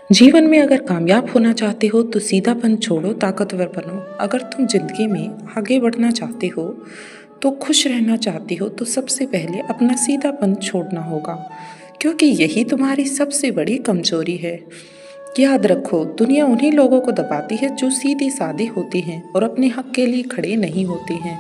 जीवन में अगर कामयाब होना चाहते हो तो सीधापन छोड़ो, ताकतवर बनो। अगर तुम जिंदगी में आगे बढ़ना चाहते हो तो खुश रहना चाहते हो तो सबसे पहले अपना सीधापन छोड़ना होगा, क्योंकि यही तुम्हारी सबसे बड़ी कमजोरी है। याद रखो, दुनिया उन्हीं लोगों को दबाती है जो सीधी सादी होती हैं और अपने हक के लिए खड़े नहीं होते हैं।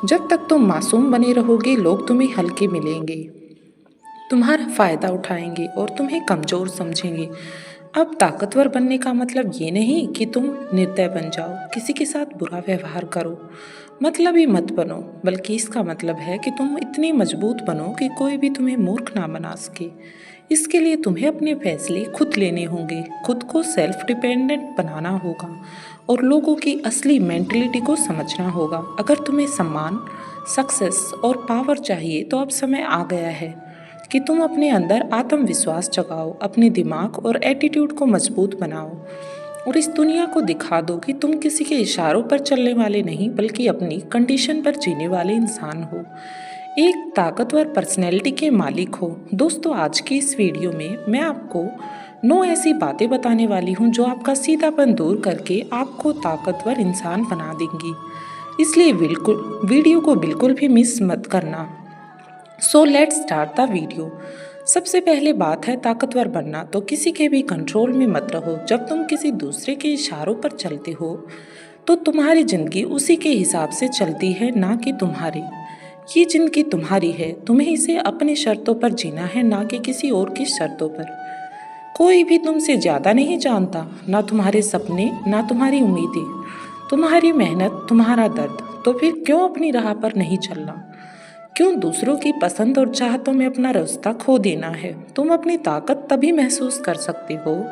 जब तक तुम मासूम बने रहोगे, लोग तुम्हें हल्के मिलेंगे, तुम्हारा फायदा उठाएंगे और तुम्हें कमजोर समझेंगे। अब ताकतवर बनने का मतलब ये नहीं कि तुम निर्दय बन जाओ, किसी के साथ बुरा व्यवहार करो, मतलब ही मत बनो, बल्कि इसका मतलब है कि तुम इतनी मजबूत बनो कि कोई भी तुम्हें मूर्ख ना बना सके। इसके लिए तुम्हें अपने फैसले खुद लेने होंगे, खुद को सेल्फ डिपेंडेंट बनाना होगा और लोगों की असली मेंटलिटी को समझना होगा। अगर तुम्हें सम्मान, सक्सेस और पावर चाहिए तो अब समय आ गया है कि तुम अपने अंदर आत्मविश्वास जगाओ, अपने दिमाग और एटीट्यूड को मजबूत बनाओ और इस दुनिया को दिखा दो कि तुम किसी के इशारों पर चलने वाले नहीं, बल्कि अपनी कंडीशन पर जीने वाले इंसान हो, एक ताकतवर पर्सनैलिटी के मालिक हो। दोस्तों, आज की इस वीडियो में मैं आपको 9 ऐसी बातें बताने वाली हूँ जो आपका सीधापन दूर करके आपको ताकतवर इंसान बना देंगी। इसलिए बिल्कुल वीडियो को बिल्कुल भी मिस मत करना। So let's start the video. सबसे पहले बात है ताकतवर बनना। तो किसी के भी कंट्रोल में मत रहो। जब तुम किसी दूसरे के इशारों पर चलते हो तो तुम्हारी जिंदगी उसी के हिसाब से चलती है, ना कि तुम्हारी। ये जिंदगी तुम्हारी है, तुम्हें इसे अपनी शर्तों पर जीना है, ना कि किसी और की शर्तों पर। कोई भी तुमसे ज़्यादा नहीं जानता, ना तुम्हारे सपने, ना तुम्हारी उम्मीदें, तुम्हारी मेहनत, तुम्हारा दर्द। तो फिर क्यों अपनी राह पर नहीं चलना? क्यों दूसरों की पसंद और चाहतों में अपना रास्ता खो देना है? तुम अपनी ताकत तभी महसूस कर सकते हो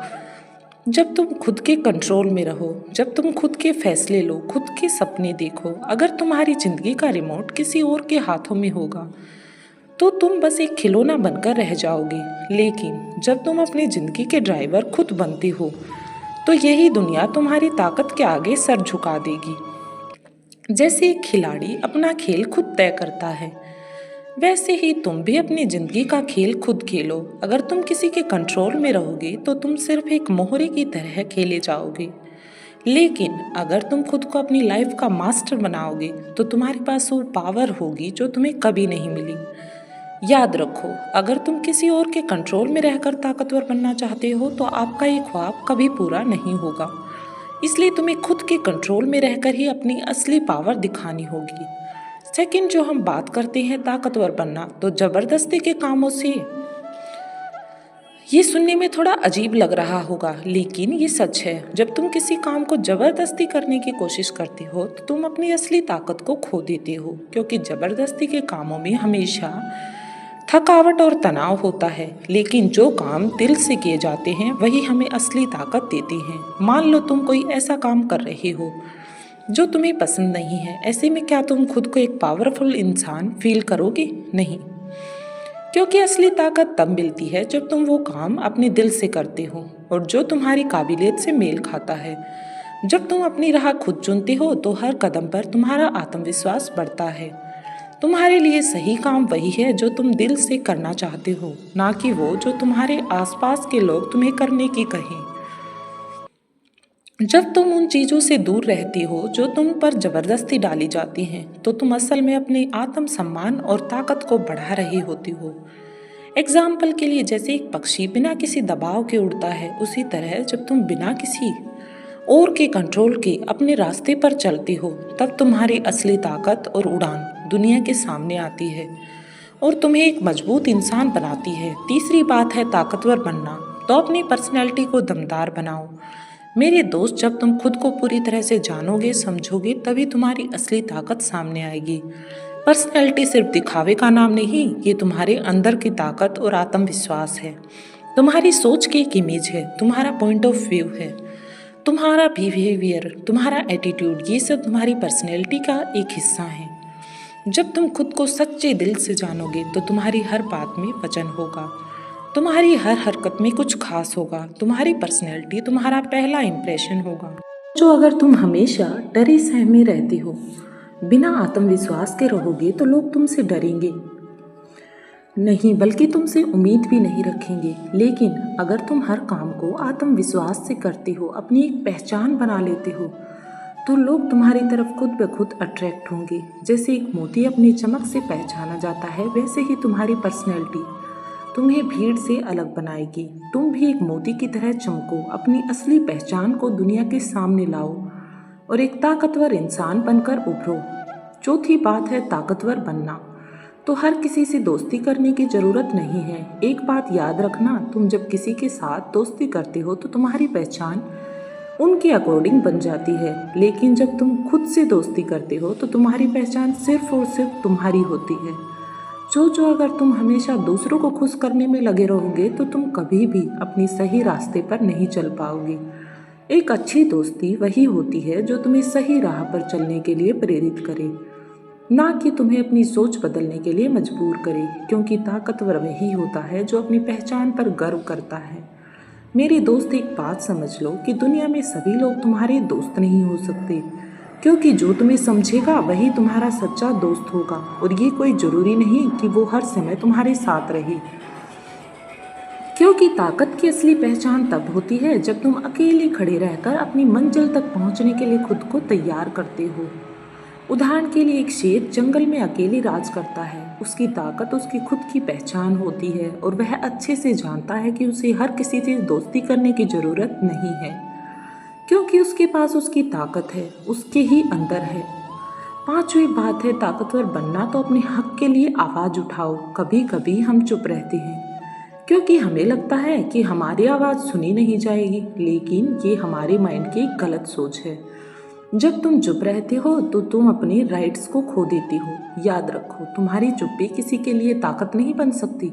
जब तुम खुद के कंट्रोल में रहो, जब तुम खुद के फैसले लो, खुद के सपने देखो। अगर तुम्हारी जिंदगी का रिमोट किसी और के हाथों में होगा तो तुम बस एक खिलौना बनकर रह जाओगे। लेकिन जब तुम अपनी जिंदगी के ड्राइवर खुद बनते हो तो यही दुनिया तुम्हारी ताकत के आगे सर झुका देगी। जैसे एक खिलाड़ी अपना खेल खुद तय करता है, वैसे ही तुम भी अपनी जिंदगी का खेल खुद खेलो। अगर तुम किसी के कंट्रोल में रहोगे तो तुम सिर्फ एक मोहरे की तरह खेले जाओगे। लेकिन अगर तुम खुद को अपनी लाइफ का मास्टर बनाओगे तो तुम्हारे पास वो पावर होगी जो तुम्हें कभी नहीं मिली। याद रखो, अगर तुम किसी और के कंट्रोल में रहकर ताकतवर बनना चाहते हो तो आपका ये ख्वाब कभी पूरा नहीं होगा। इसलिए तुम्हें खुद के कंट्रोल में रहकर ही अपनी असली पावर दिखानी होगी। सेकंड, जो हम बात करते हैं ताकतवर बनना, तो जबरदस्ती के कामों से ये सुनने में थोड़ा अजीब लग रहा होगा, लेकिन ये सच है। जब तुम किसी काम को जबरदस्ती करने की कोशिश करते हो तो तुम अपनी असली ताकत को खो देते हो, क्योंकि जबरदस्ती के कामों में हमेशा थकावट और तनाव होता है। लेकिन जो काम दिल से किए जाते हैं वही हमें असली ताकत देते हैं। मान लो तुम कोई ऐसा काम कर रहे हो जो तुम्हें पसंद नहीं है, ऐसे में क्या तुम खुद को एक पावरफुल इंसान फील करोगे? नहीं, क्योंकि असली ताकत तब मिलती है जब तुम वो काम अपने दिल से करते हो और जो तुम्हारी काबिलियत से मेल खाता है। जब तुम अपनी राह खुद चुनते हो तो हर कदम पर तुम्हारा आत्मविश्वास बढ़ता है। तुम्हारे लिए सही काम वही है जो तुम दिल से करना चाहते हो, ना कि वो जो तुम्हारे आसपास के लोग तुम्हें करने की कहें। जब तुम उन चीज़ों से दूर रहती हो जो तुम पर जबरदस्ती डाली जाती हैं तो तुम असल में अपने आत्म सम्मान और ताकत को बढ़ा रही होती हो। एग्जाम्पल के लिए, जैसे एक पक्षी बिना किसी दबाव के उड़ता है, उसी तरह जब तुम बिना किसी और के कंट्रोल के अपने रास्ते पर चलती हो तब तुम्हारी असली ताकत और उड़ान दुनिया के सामने आती है और तुम्हें एक मजबूत इंसान बनाती है। तीसरी बात है ताकतवर बनना। तो अपनी पर्सनैलिटी को दमदार बनाओ। मेरे दोस्त, जब तुम खुद को पूरी तरह से जानोगे, समझोगे, तभी तुम्हारी असली ताकत सामने आएगी। पर्सनैलिटी सिर्फ दिखावे का नाम नहीं, ये तुम्हारे अंदर की ताकत और आत्मविश्वास है। तुम्हारी सोच की एक इमेज है, तुम्हारा पॉइंट ऑफ व्यू है, तुम्हारा बिहेवियर, तुम्हारा एटीट्यूड, ये सब तुम्हारी पर्सनैलिटी का एक हिस्सा है। जब तुम खुद को सच्चे दिल से जानोगे तो तुम्हारी हर बात में वजन होगा, तुम्हारी हर हरकत में कुछ खास होगा। तुम्हारी पर्सनैलिटी तुम्हारा पहला इंप्रेशन होगा। जो अगर तुम हमेशा डरे सहमे रहते हो, बिना आत्मविश्वास के रहोगे तो लोग तुमसे डरेंगे। नहीं, बल्कि तुमसे उम्मीद भी नहीं रखेंगे। लेकिन अगर तुम हर काम को आत्मविश्वास से करते हो, अपनी एक पहचान बना लेते हो, तो लोग तुम्हारी तरफ खुद ब खुद अट्रैक्ट होंगे। जैसे एक मोती अपनी चमक से पहचाना जाता है, वैसे ही तुम्हारी पर्सनैलिटी तुम्हें भीड़ से अलग बनाएगी। तुम भी एक मोती की तरह चमको, अपनी असली पहचान को दुनिया के सामने लाओ और एक ताकतवर इंसान बनकर उभरो। चौथी बात है ताकतवर बनना। तो हर किसी से दोस्ती करने की ज़रूरत नहीं है। एक बात याद रखना, तुम जब किसी के साथ दोस्ती करते हो तो तुम्हारी पहचान उनके अकॉर्डिंग बन जाती है, लेकिन जब तुम खुद से दोस्ती करते हो तो तुम्हारी पहचान सिर्फ और सिर्फ तुम्हारी होती है। जो अगर तुम हमेशा दूसरों को खुश करने में लगे रहोगे तो तुम कभी भी अपनी सही रास्ते पर नहीं चल पाओगे। एक अच्छी दोस्ती वही होती है जो तुम्हें सही राह पर चलने के लिए प्रेरित करे, ना कि तुम्हें अपनी सोच बदलने के लिए मजबूर करे, क्योंकि ताकतवर वही होता है जो अपनी पहचान पर गर्व करता है। मेरे दोस्त, एक बात समझ लो कि दुनिया में सभी लोग तुम्हारे दोस्त नहीं हो सकते, क्योंकि जो तुम्हें समझेगा वही तुम्हारा सच्चा दोस्त होगा। और ये कोई ज़रूरी नहीं कि वो हर समय तुम्हारे साथ रहे, क्योंकि ताकत की असली पहचान तब होती है जब तुम अकेले खड़े रहकर अपनी मंजिल तक पहुंचने के लिए खुद को तैयार करते हो। उदाहरण के लिए, एक शेर जंगल में अकेले राज करता है। उसकी ताकत उसकी खुद की पहचान होती है और वह अच्छे से जानता है कि उसे हर किसी से दोस्ती करने की ज़रूरत नहीं है, क्योंकि उसके पास उसकी ताकत है, उसके ही अंदर है। पांचवी बात है ताकतवर बनना। तो अपने हक के लिए आवाज़ उठाओ। कभी कभी हम चुप रहते हैं क्योंकि हमें लगता है कि हमारी आवाज़ सुनी नहीं जाएगी, लेकिन ये हमारे माइंड की गलत सोच है। जब तुम चुप रहते हो तो तुम अपने राइट्स को खो देते हो। याद रखो, तुम्हारी चुप्पी किसी के लिए ताकत नहीं बन सकती,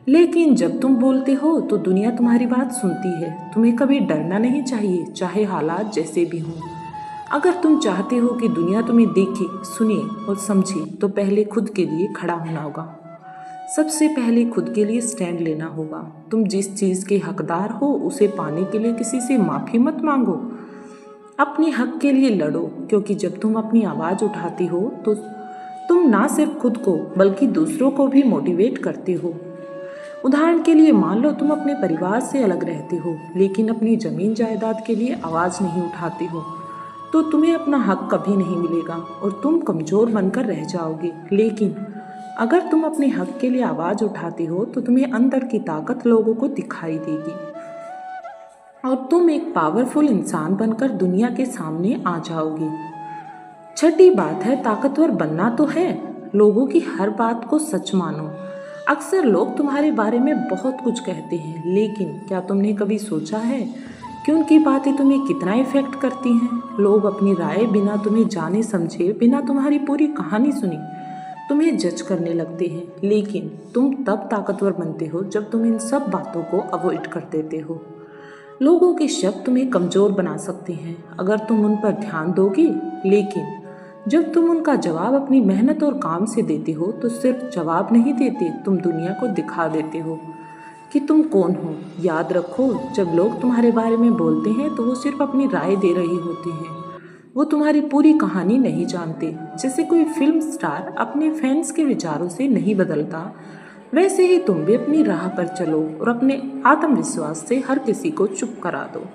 लेकिन जब तुम बोलते हो तो दुनिया तुम्हारी बात सुनती है। तुम्हें कभी डरना नहीं चाहिए, चाहे हालात जैसे भी हों। अगर तुम चाहते हो कि दुनिया तुम्हें देखे, सुने और समझे, तो पहले खुद के लिए खड़ा होना होगा। सबसे पहले खुद के लिए स्टैंड लेना होगा। तुम जिस चीज़ के हकदार हो उसे पाने के लिए किसी से माफ़ी मत मांगो, अपने हक के लिए लड़ो, क्योंकि जब तुम अपनी आवाज़ उठाती हो तो तुम ना सिर्फ खुद को बल्कि दूसरों को भी मोटिवेट करते हो। उदाहरण के लिए, मान लो तुम अपने परिवार से अलग रहते हो लेकिन अपनी ज़मीन जायदाद के लिए आवाज़ नहीं उठाते हो, तो तुम्हें अपना हक कभी नहीं मिलेगा और तुम कमज़ोर बनकर रह जाओगे। लेकिन अगर तुम अपने हक के लिए आवाज़ उठाते हो तो तुम्हें अंदर की ताकत लोगों को दिखाई देगी और तुम एक पावरफुल इंसान बनकर दुनिया के सामने आ जाओगे। छठी बात है ताकतवर बनना तो है, लोगों की हर बात को सच मानो। अक्सर लोग तुम्हारे बारे में बहुत कुछ कहते हैं, लेकिन क्या तुमने कभी सोचा है कि उनकी बातें तुम्हें कितना इफेक्ट करती हैं? लोग अपनी राय बिना तुम्हें जाने समझे, बिना तुम्हारी पूरी कहानी सुनी, तुम्हें जज करने लगते हैं। लेकिन तुम तब ताकतवर बनते हो जब तुम इन सब बातों को अवॉइड कर देते हो। लोगों के शब्द तुम्हें कमज़ोर बना सकते हैं अगर तुम उन पर ध्यान दोगे, लेकिन जब तुम उनका जवाब अपनी मेहनत और काम से देते हो तो सिर्फ जवाब नहीं देते, तुम दुनिया को दिखा देते हो कि तुम कौन हो। याद रखो, जब लोग तुम्हारे बारे में बोलते हैं तो वो सिर्फ अपनी राय दे रहे होते हैं, वो तुम्हारी पूरी कहानी नहीं जानते। जैसे कोई फिल्म स्टार अपने फैंस के विचारों से नहीं बदलता, वैसे ही तुम भी अपनी राह पर चलो और अपने आत्मविश्वास से हर किसी को चुप करा दो।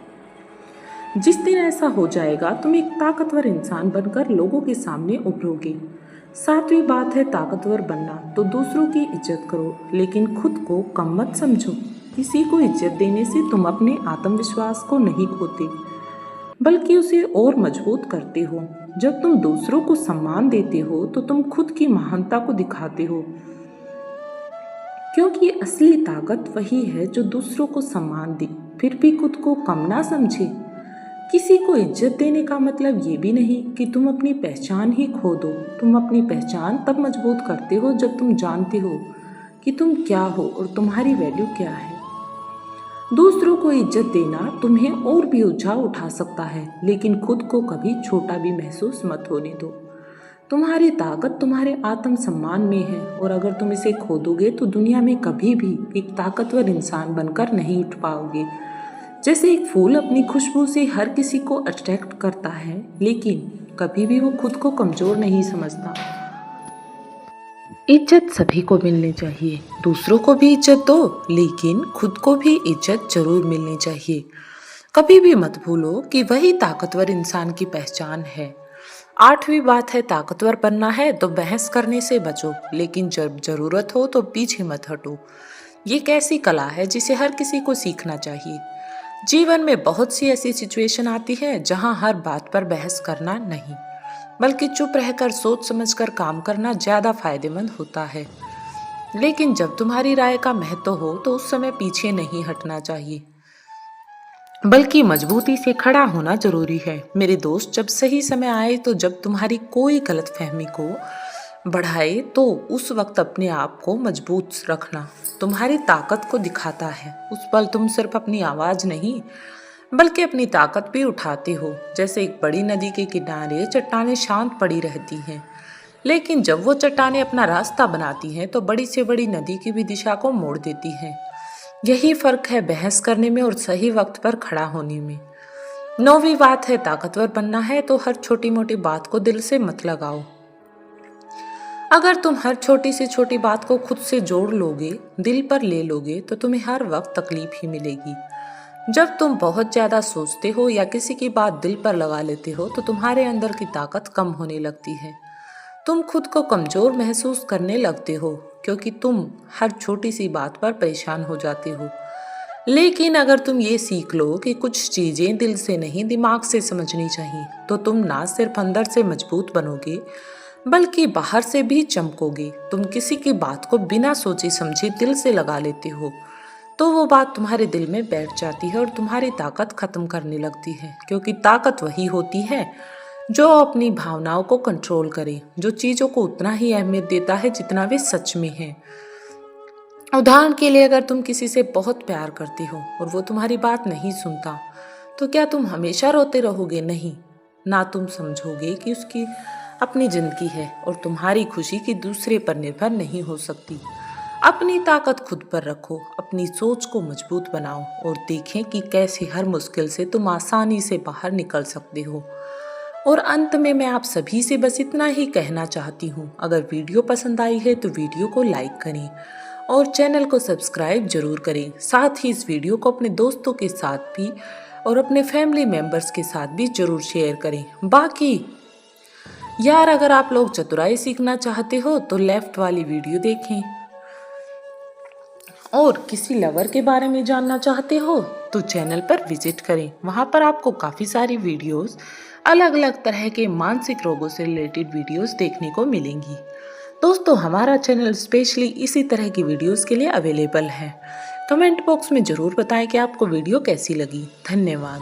जिस दिन ऐसा हो जाएगा, तुम एक ताकतवर इंसान बनकर लोगों के सामने उभरोगे। सातवीं बात है ताकतवर बनना। तो दूसरों की इज्जत करो, लेकिन खुद को कम मत समझो। किसी को इज्जत देने से तुम अपने आत्मविश्वास को नहीं खोते, बल्कि उसे और मजबूत करते हो। जब तुम दूसरों को सम्मान देते हो तो तुम खुद की महानता को दिखाते हो, क्योंकि असली ताकत वही है जो दूसरों को सम्मान दे फिर भी खुद को कम ना समझे। किसी को इज्जत देने का मतलब ये भी नहीं कि तुम अपनी पहचान ही खो दो। तुम अपनी पहचान तब मजबूत करते हो जब तुम जानते हो कि तुम क्या हो और तुम्हारी वैल्यू क्या है। दूसरों को इज्जत देना तुम्हें और भी ऊंचा उठा सकता है, लेकिन खुद को कभी छोटा भी महसूस मत होने दो। तुम्हारी ताकत तुम्हारे आत्मसम्मान में है, और अगर तुम इसे खो दोगे तो दुनिया में कभी भी एक ताकतवर इंसान बनकर नहीं उठ पाओगे। जैसे एक फूल अपनी खुशबू से हर किसी को अट्रैक्ट करता है, लेकिन कभी भी वो खुद को कमज़ोर नहीं समझता। इज्जत सभी को मिलनी चाहिए, दूसरों को भी इज्जत दो, लेकिन खुद को भी इज्जत जरूर मिलनी चाहिए। कभी भी मत भूलो कि वही ताकतवर इंसान की पहचान है। 8वीं बात है, ताकतवर बनना है तो बहस करने से बचो, लेकिन जब जरूरत हो तो पीछे मत हटो। ये एक ऐसी कला है जिसे हर किसी को सीखना चाहिए। जीवन में बहुत सी ऐसी सिचुएशन आती है जहां हर बात पर बहस करना नहीं, बल्कि चुप रहकर सोच समझकर काम करना ज्यादा फायदेमंद होता है। लेकिन जब तुम्हारी राय का महत्व हो तो उस समय पीछे नहीं हटना चाहिए, बल्कि मजबूती से खड़ा होना जरूरी है। मेरे दोस्त, जब सही समय आए तो जब तुम्हारी कोई गलतफहमी को बढ़ाए तो उस वक्त अपने आप को मजबूत रखना तुम्हारी ताकत को दिखाता है। उस पल तुम सिर्फ अपनी आवाज नहीं बल्कि अपनी ताकत भी उठाते हो। जैसे एक बड़ी नदी के किनारे चट्टानें शांत पड़ी रहती हैं, लेकिन जब वो चट्टानें अपना रास्ता बनाती हैं तो बड़ी से बड़ी नदी की भी दिशा को मोड़ देती हैं। यही फर्क है बहस करने में और सही वक्त पर खड़ा होने में। 9वीं बात है, ताकतवर बनना है तो हर छोटी मोटी बात को दिल से मत लगाओ। अगर तुम हर छोटी से छोटी बात को खुद से जोड़ लोगे, दिल पर ले लोगे, तो तुम्हें हर वक्त तकलीफ ही मिलेगी। जब तुम बहुत ज्यादा सोचते हो या किसी की बात दिल पर लगा लेते हो तो तुम्हारे अंदर की ताकत कम होने लगती है। तुम खुद को कमजोर महसूस करने लगते हो क्योंकि तुम हर छोटी सी बात पर परेशान हो जाते हो। लेकिन अगर तुम ये सीख लो कि कुछ चीजें दिल से नहीं दिमाग से समझनी चाहिए, तो तुम ना सिर्फ अंदर से मजबूत बनोगे बल्कि बाहर से भी चमकोगे। तुम किसी की बात को बिना सोचे समझे दिल से लगा लेते हो तो वो बात तुम्हारे दिल में बैठ जाती है और तुम्हारी ताकत खत्म करने लगती है, क्योंकि ताकत वही होती है जो अपनी भावनाओं को कंट्रोल करे, जो चीजों को उतना ही अहमियत देता है जितना वे सच में है। उदाहरण के लिए, अगर तुम किसी से बहुत प्यार करते हो और वो तुम्हारी बात नहीं सुनता, तो क्या तुम हमेशा रोते रहोगे? नहीं ना, तुम समझोगे कि उसकी अपनी जिंदगी है और तुम्हारी खुशी की दूसरे पर निर्भर नहीं हो सकती। अपनी ताकत खुद पर रखो, अपनी सोच को मजबूत बनाओ और देखें कि कैसे हर मुश्किल से तुम आसानी से बाहर निकल सकते हो। और अंत में मैं आप सभी से बस इतना ही कहना चाहती हूँ, अगर वीडियो पसंद आई है तो वीडियो को लाइक करें और चैनल को सब्सक्राइब जरूर करें। साथ ही इस वीडियो को अपने दोस्तों के साथ भी और अपने फैमिली मेंबर्स के साथ भी जरूर शेयर करें। बाकी यार, अगर आप लोग चतुराई सीखना चाहते हो तो लेफ्ट वाली वीडियो देखें, और किसी लवर के बारे में जानना चाहते हो तो चैनल पर विजिट करें। वहां पर आपको काफी सारी वीडियोस, अलग अलग तरह के मानसिक रोगों से रिलेटेड वीडियोस देखने को मिलेंगी। दोस्तों, हमारा चैनल स्पेशली इसी तरह की वीडियोस के लिए अवेलेबल है। कमेंट बॉक्स में जरूर बताएं कि आपको वीडियो कैसी लगी। धन्यवाद।